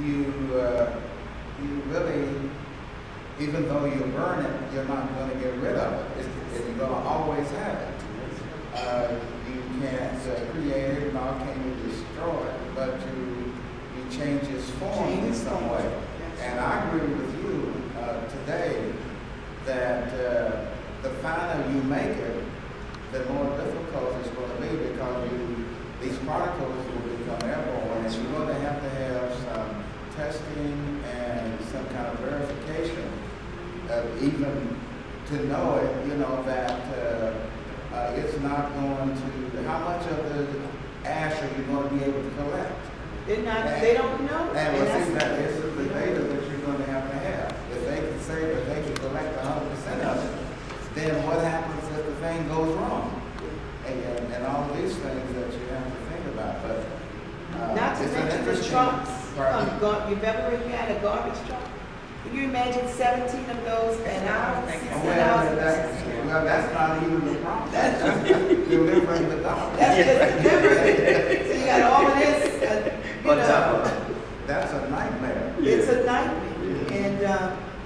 you really, even though you burn it, you're not going to get rid of it. You're going to always have it. You can't create it, nor can you destroy it, but you change its form in some way. And I agree with you today that the finer you make it, the more difficult it's going to be, because these particles will become airborne, and you're going to have some testing and some kind of verification, even to know it, that it's not going to, how much of the ash are you going to be able to collect? They don't know. And this is the data that you're going to have. If they can say that they can collect 100% of it, then what happens if the thing goes wrong? And all these things that you have to think about. But not to mention the trucks. You've ever had a garbage truck? Can you imagine 17 of those an hour, 16 hours? Well, that's not even the problem. That's just delivering the garbage. That's just delivering. So you got all of this. That's a nightmare. It's a nightmare. And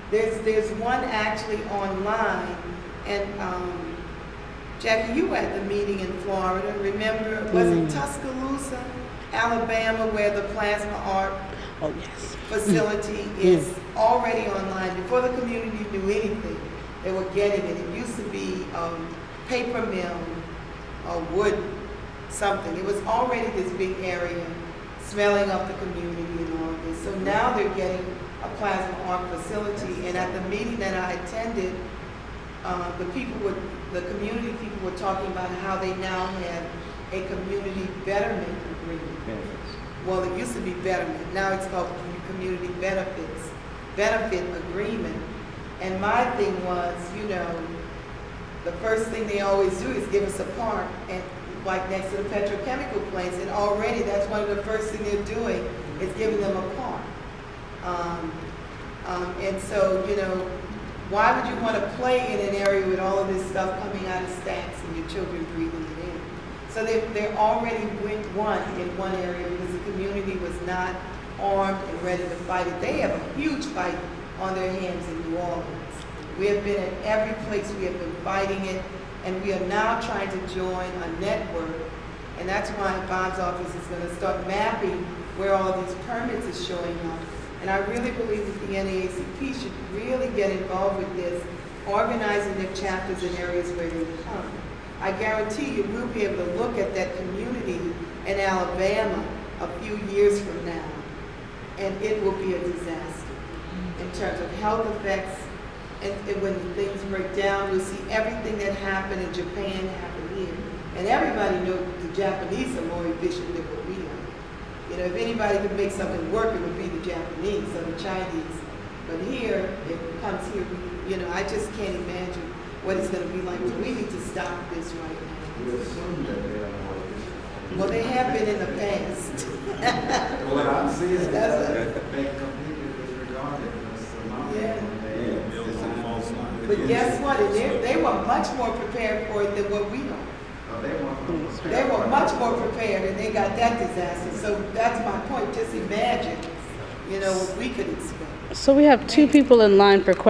there's one actually online. And Jackie, you were at the meeting in Florida. Remember, was it Tuscaloosa, Alabama, where the plasma art facility is already online? Before the community knew anything, they were getting it. It used to be paper mill, wood, something. It was already this big area smelling up the community and all of this. So now they're getting a plasma art facility. And at the meeting that I attended, the community people were talking about how they now have a community betterment agreement. Well, it used to be betterment. Now it's called community benefit agreement. And my thing was, the first thing they always do is give us a park, and like next to the petrochemical plants. And already that's one of the first things they're doing is giving them a park. And so, why would you want to play in an area with all of this stuff coming out of stacks and your children breathing it in? So they already won in one area because the community was not armed and ready to fight it. They have a huge fight on their hands in New Orleans. We have been at every place, we have been fighting it, and we are now trying to join a network. And that's why Bob's office is going to start mapping where all these permits are showing up. And I really believe that the NAACP should really get involved with this, organizing their chapters in areas where they come. I guarantee you we'll be able to look at that community in Alabama a few years from now, and it will be a disaster in terms of health effects. And when things break down, we'll see everything that happened in Japan happen here. And everybody knows the Japanese are more efficient than what we are. If anybody could make something work, it would be the Japanese or the Chinese. But here, if it comes here, I just can't imagine what it's going to be like. So we need to stop this right now. We assume that they are more efficient. Well, they have been in the past. What I'm seeing is that they completely disregarded this amount. But guess what? They were much more prepared for it than what we are. They were much more prepared, and they got that disaster. So that's my point. Just imagine, what we could expect. So we have two people in line for questions.